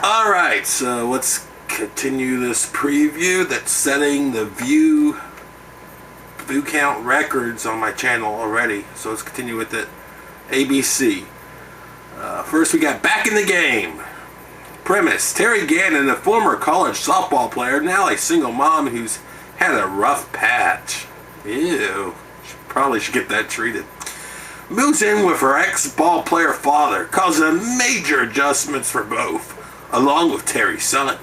Alright, so let's continue this preview that's setting the view count records on my channel already. So let's continue with it. ABC. First we got Back in the Game. Premise: Terry Gannon, a former college softball player, now a single mom who's had a rough patch. Ew. Probably should get that treated. Moves in with her ex-ball player father, causing major adjustments for both, along with Terry's son.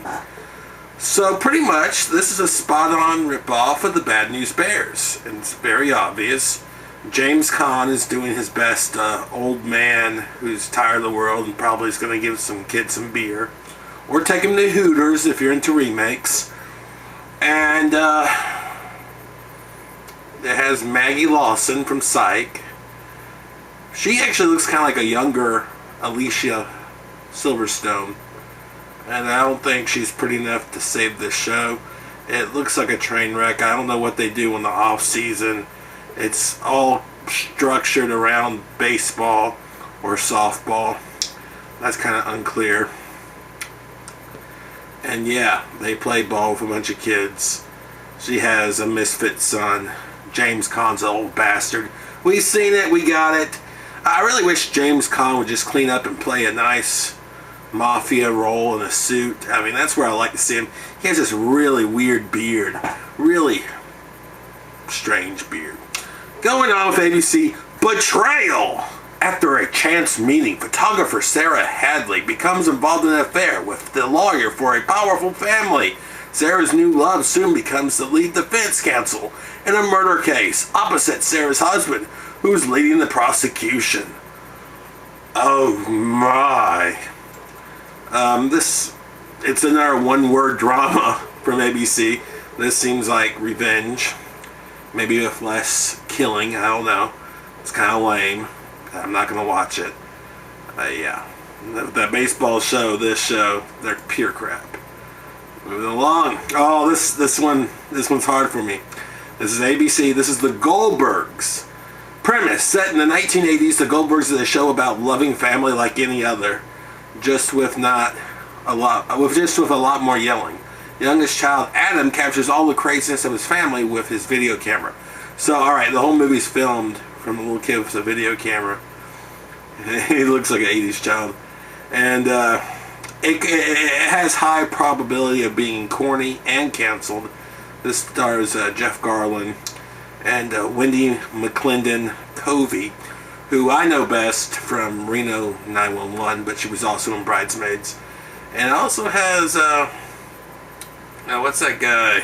So pretty much, this is a spot-on rip-off of the Bad News Bears, and it's very obvious. James Caan is doing his best old man who's tired of the world and probably is going to give some kids some beer. Or take him to Hooters if you're into remakes. And it has Maggie Lawson from Psych. She actually looks kind of like a younger Alicia Silverstone. And I don't think she's pretty enough to save this show. It looks like a train wreck. I don't know what they do in the off season. It's all structured around baseball or softball. That's kind of unclear. And yeah, they play ball with a bunch of kids. She has a misfit son. James Caan's an old bastard. We've seen it, we got it. I really wish James Caan would just clean up and play a nice mafia role in a suit. I mean, that's where I like to see him. He has this really weird beard. Really strange beard. Going on with ABC, Betrayal. After a chance meeting, photographer Sarah Hadley becomes involved in an affair with the lawyer for a powerful family. Sarah's new love soon becomes the lead defense counsel in a murder case opposite Sarah's husband, who's leading the prosecution. Oh my. It's another one-word drama from ABC. This seems like revenge. Maybe with less killing, I don't know. It's kind of lame. I'm not going to watch it. Yeah. That baseball show, this show, they're pure crap. Moving along. Oh, this one's hard for me. This is ABC. This is The Goldbergs. Premise: set in the 1980s, The Goldbergs is a show about loving family like any other, just with a lot more yelling. The youngest child, Adam, captures all the craziness of his family with his video camera. So, alright, the whole movie's filmed from a little kid with a video camera. He looks like an 80s child. And it has high probability of being corny and canceled. This stars Jeff Garlin and Wendy McClendon Covey, who I know best from Reno 911, but she was also in Bridesmaids. And it also has, what's that guy?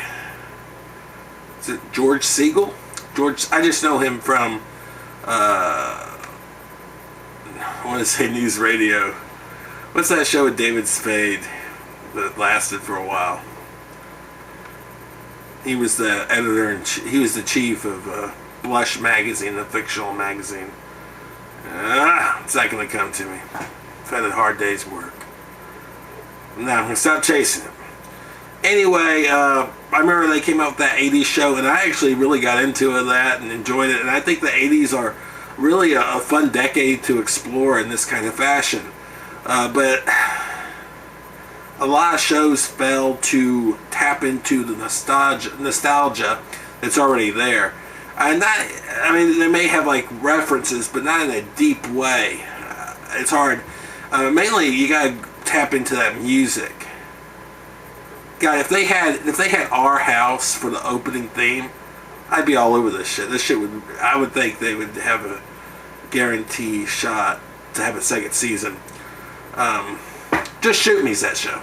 Is it George Siegel? I just know him from, I want to say News Radio. What's that show with David Spade that lasted for a while? He was the editor and he was the chief of Blush magazine, the fictional magazine. It's not going to come to me. I've had a hard day's work. Now I'm going to stop chasing him. Anyway, I remember they came out with that 80s show, and I actually really got into that and enjoyed it. And I think the 80s are really a fun decade to explore in this kind of fashion. But a lot of shows fail to tap into the nostalgia that's already there. And they may have like references, but not in a deep way. It's hard. Mainly, you gotta tap into that music. God, if they had Our House for the opening theme, I'd be all over this shit. I would think they would have a guarantee shot to have a second season. Just Shoot Me's that show.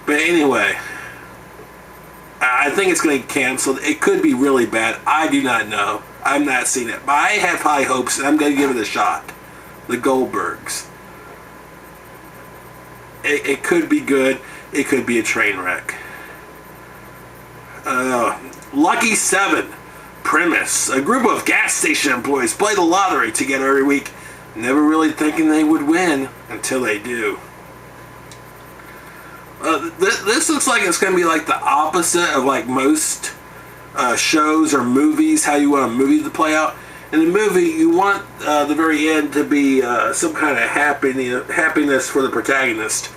But anyway, I think it's going to get canceled. It could be really bad. I do not know. I've not seen it. But I have high hopes, and I'm going to give it a shot. The Goldbergs. It could be good. It could be a train wreck. Lucky 7. Premise: a group of gas station employees play the lottery together every week, never really thinking they would win until they do. This looks like it's going to be like the opposite of like most shows or movies, how you want a movie to play out. In the movie, you want the very end to be some kind of happiness for the protagonist.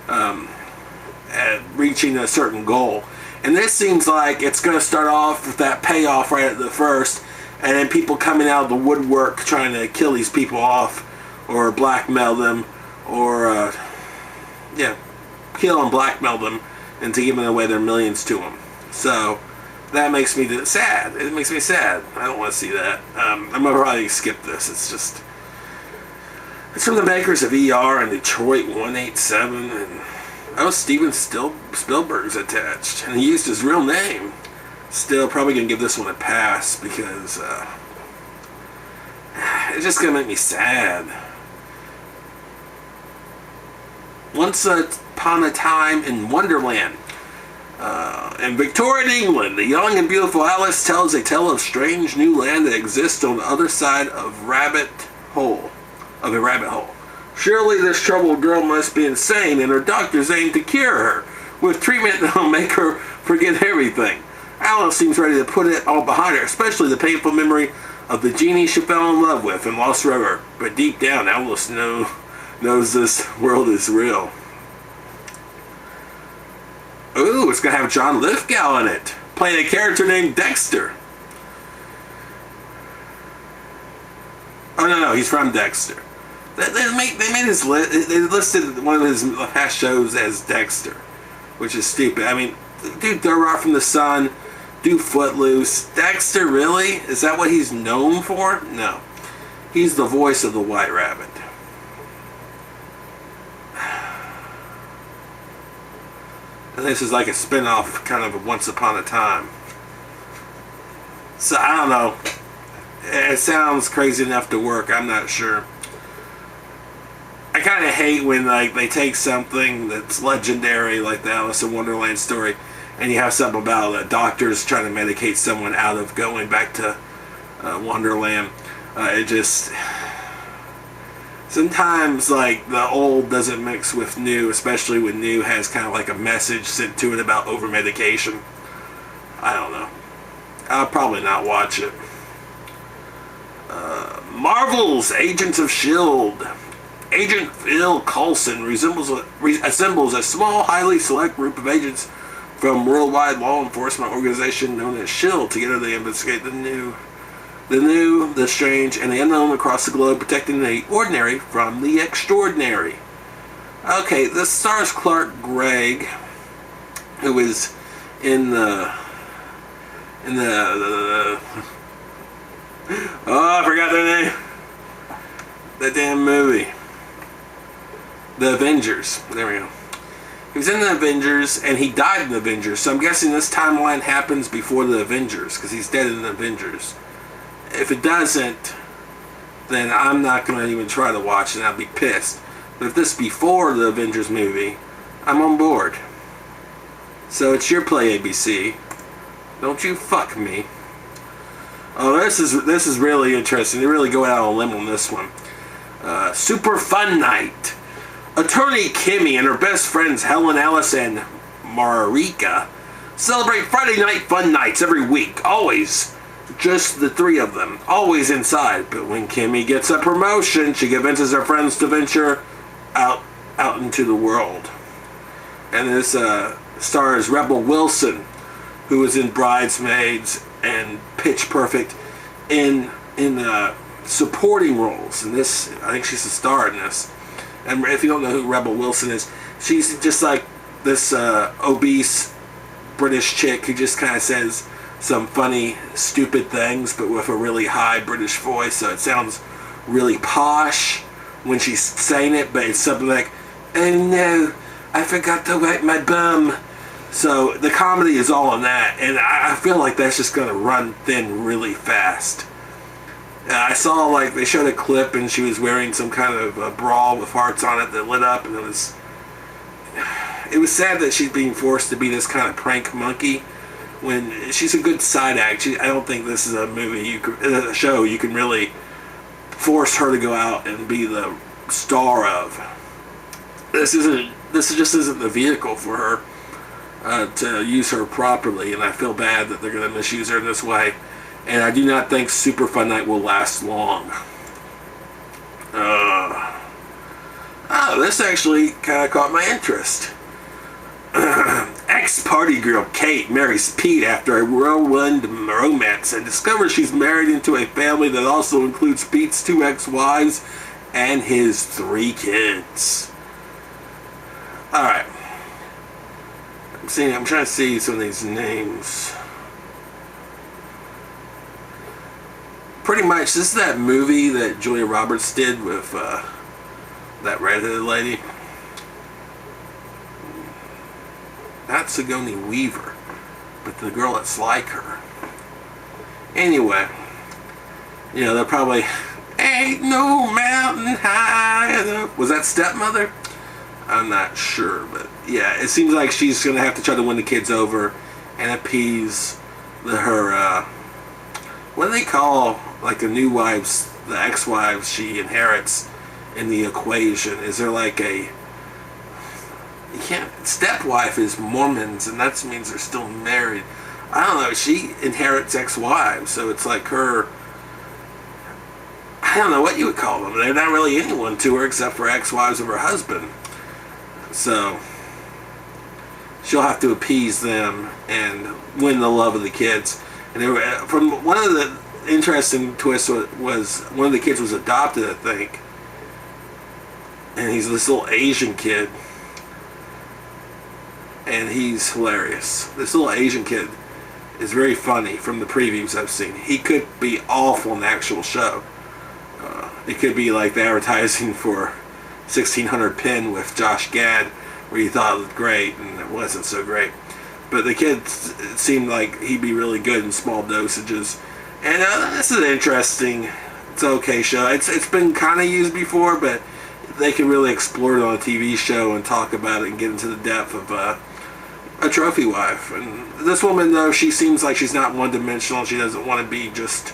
at reaching a certain goal. And this seems like it's going to start off with that payoff right at the first, and then people coming out of the woodwork trying to kill these people off or blackmail them, or kill and blackmail them into giving away their millions to them. So that makes me sad. It makes me sad. I don't want to see that. I'm going to probably skip this. It's from the makers of ER and Detroit 187, and Steven Spielberg's attached, and he used his real name. Still, probably gonna give this one a pass because it's just gonna make me sad. Once upon a time in Wonderland, in Victorian England, the young and beautiful Alice tells a tale of strange new land that exists on the other side of a rabbit hole. Surely this troubled girl must be insane, and her doctors aim to cure her with treatment that'll make her forget everything. Alice seems ready to put it all behind her, especially the painful memory of the genie she fell in love with and lost forever. But deep down, Alice knows this world is real. Ooh, it's going to have John Lithgow in it, playing a character named Dexter. Oh, no, he's from Dexter. They made his list. They listed one of his past shows as Dexter, which is stupid. I mean, dude, Third Rock from the Sun, do Footloose. Dexter, really? Is that what he's known for? No. He's the voice of the White Rabbit. And this is like a spin-off kind of Once Upon a Time. So, I don't know. It sounds crazy enough to work. I'm not sure. I kind of hate when they take something that's legendary, like the Alice in Wonderland story, and you have something about doctors trying to medicate someone out of going back to Wonderland. It just... Sometimes, the old doesn't mix with new, especially when new has kind of like a message sent to it about over-medication. I don't know. I'll probably not watch it. Marvel's Agents of S.H.I.E.L.D. Agent Phil Coulson assembles a small, highly select group of agents from worldwide law enforcement organization known as S.H.I.E.L.D. Together they investigate the strange, and the unknown across the globe, protecting the ordinary from the extraordinary. Okay, this stars Clark Gregg, who is in the I forgot their name. That damn movie. The Avengers. There we go. He was in the Avengers, and he died in the Avengers. So I'm guessing this timeline happens before the Avengers, because he's dead in the Avengers. If it doesn't, then I'm not going to even try to watch it, and I'll be pissed. But if this is before the Avengers movie, I'm on board. So it's your play, ABC. Don't you fuck me. Oh, this is really interesting. They really go out on a limb on this one. Super Fun Night. Attorney Kimmy and her best friends Helen, Alice, and Marika celebrate Friday night fun nights every week. Always just the three of them. Always inside. But when Kimmy gets a promotion, she convinces her friends to venture out into the world. And this stars Rebel Wilson, who was in Bridesmaids and Pitch Perfect in supporting roles. And this, I think she's a star in this. And if you don't know who Rebel Wilson is, she's just like this obese British chick who just kind of says some funny, stupid things, but with a really high British voice, so it sounds really posh when she's saying it, but it's something like, "Oh no, I forgot to wipe my bum." So the comedy is all in that, and I feel like that's just going to run thin really fast. I saw, they showed a clip, and she was wearing some kind of a bra with hearts on it that lit up, and it was sad that she's being forced to be this kind of prank monkey when she's a good side act. I don't think this is a show you can really force her to go out and be the star of. This just isn't the vehicle for her to use her properly, and I feel bad that they're going to misuse her in this way. And I do not think Super Fun Night will last long. Oh, this actually kind of caught my interest. Ex-party girl Kate marries Pete after a whirlwind romance and discovers she's married into a family that also includes Pete's 2 ex-wives and his 3 kids. Alright. I'm trying to see some of these names. Pretty much, this is that movie that Julia Roberts did with that redheaded lady. Not Sigourney Weaver, but the girl that's like her. Anyway, they're probably, ain't no mountain high enough. Was that Stepmother? I'm not sure, but yeah, it seems like she's going to have to try to win the kids over and appease her, what do they call, like, the new wives, the ex-wives she inherits in the equation? Is there like a, you can't, stepwife is Mormons, and that means they're still married. I don't know, she inherits ex-wives, so it's like her, I don't know what you would call them. They're not really anyone to her except for ex-wives of her husband. So she'll have to appease them and win the love of the kids. And from one of the interesting twists was one of the kids was adopted, I think, and he's this little Asian kid, and he's hilarious. This little Asian kid is very funny from the previews I've seen. He could be awful in the actual show. It could be like the advertising for 1600 Pin with Josh Gad, where you thought it looked great and it wasn't so great. But the kid seemed like he'd be really good in small dosages. And this is an interesting, it's an okay show. It's been kind of used before, but they can really explore it on a TV show and talk about it and get into the depth of a trophy wife. And this woman, though, she seems like she's not one-dimensional. She doesn't want to be just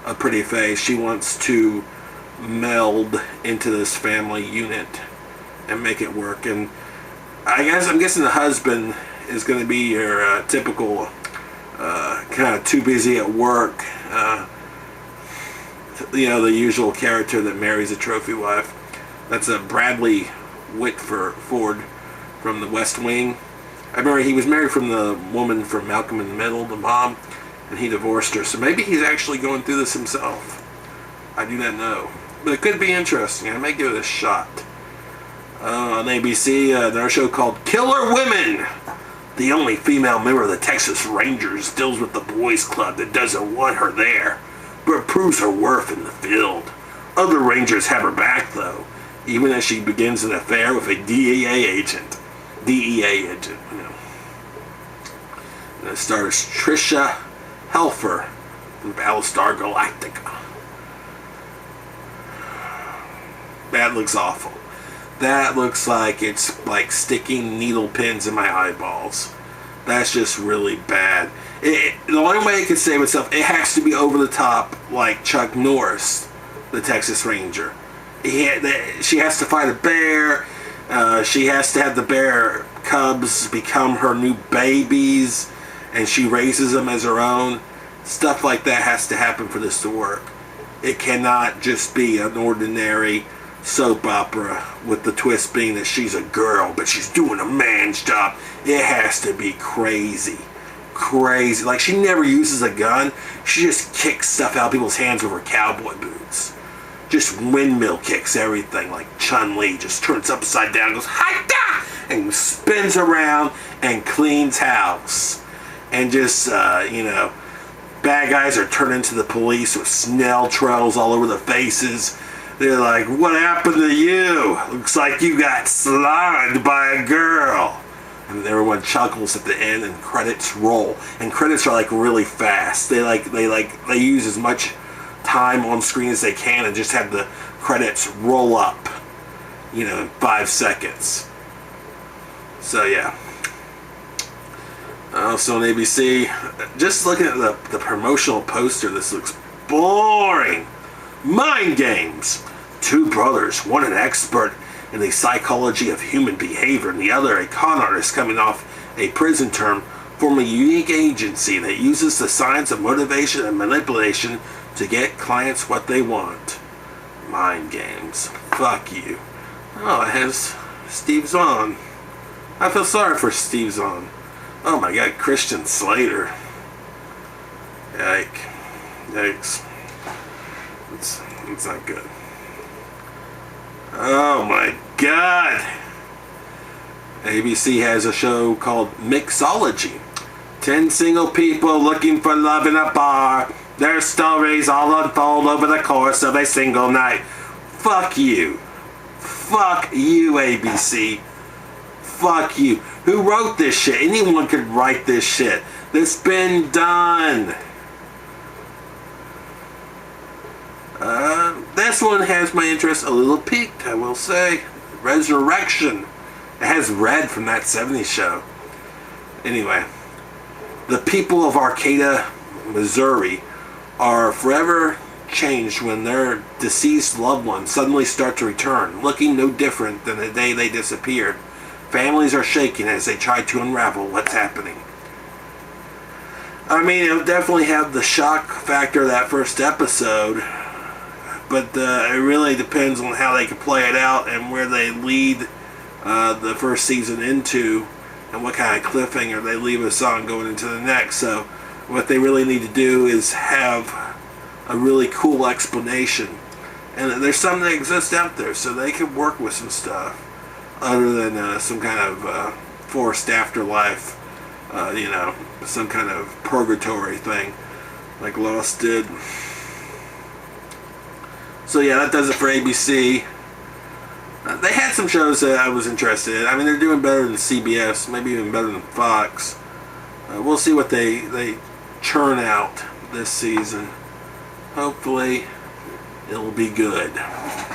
a pretty face. She wants to meld into this family unit and make it work. And I'm guessing the husband is going to be your typical kind of too busy at work, the usual character that marries a trophy wife. That's a Bradley Whitford from The West Wing. I remember he was married from the woman from Malcolm in the Middle, the mom, and he divorced her. So maybe he's actually going through this himself. I do not know. But it could be interesting. I may give it a shot. On ABC, another show called Killer Women. The only female member of the Texas Rangers deals with the boys club that doesn't want her there, but proves her worth in the field. Other Rangers have her back, though, even as she begins an affair with a DEA agent. And it stars Tricia Helfer from Battlestar Galactica. That looks awful. That looks like it's like sticking needle pins in my eyeballs. That's just really bad. The only way it can save itself, it has to be over the top, like Chuck Norris, the Texas Ranger. She has to fight a bear. She has to have the bear cubs become her new babies, and she raises them as her own. Stuff like that has to happen for this to work. It cannot just be an ordinary soap opera with the twist being that she's a girl but she's doing a man's job. It has to be crazy. Like, she never uses a gun. She just kicks stuff out of people's hands with her cowboy boots. Just windmill kicks everything, like Chun-Li. Just turns upside down, goes hi-da, and spins around and cleans house. And just bad guys are turned into the police with snail trails all over the faces. They're like, what happened to you? Looks like you got slimed by a girl. And everyone chuckles at the end, and credits roll. And credits are like really fast. They use as much time on screen as they can and just have the credits roll up, in 5 seconds. So yeah. Also on ABC, just looking at the promotional poster, this looks boring. Mind Games. 2 brothers, one an expert in the psychology of human behavior and the other a con artist coming off a prison term, form a unique agency that uses the science of motivation and manipulation to get clients what they want. Mind Games. Fuck you. Oh, it has Steve Zahn. I feel sorry for Steve Zahn. Oh my God, Christian Slater. Yikes. It's not good. Oh my God. ABC has a show called Mixology. 10 single people looking for love in a bar. Their stories all unfold over the course of a single night. Fuck you. Fuck you, ABC. Fuck you. Who wrote this shit? Anyone could write this shit. It's been done. This one has my interest a little piqued, I will say. Resurrection. It has Red from that 70s show. Anyway, the people of Arcata, Missouri are forever changed when their deceased loved ones suddenly start to return, looking no different than the day they disappeared. Families are shaking as they try to unravel what's happening. I mean, it'll definitely have the shock factor of that first episode, but it really depends on how they can play it out and where they lead the first season into, and what kind of cliffhanger they leave us on going into the next. So what they really need to do is have a really cool explanation, and there's some that exist out there, so they can work with some stuff other than some kind of forced afterlife, some kind of purgatory thing like Lost did. So yeah, that does it for ABC. They had some shows that I was interested in. I mean, they're doing better than CBS, maybe even better than Fox. We'll see what they churn out this season. Hopefully, it'll be good.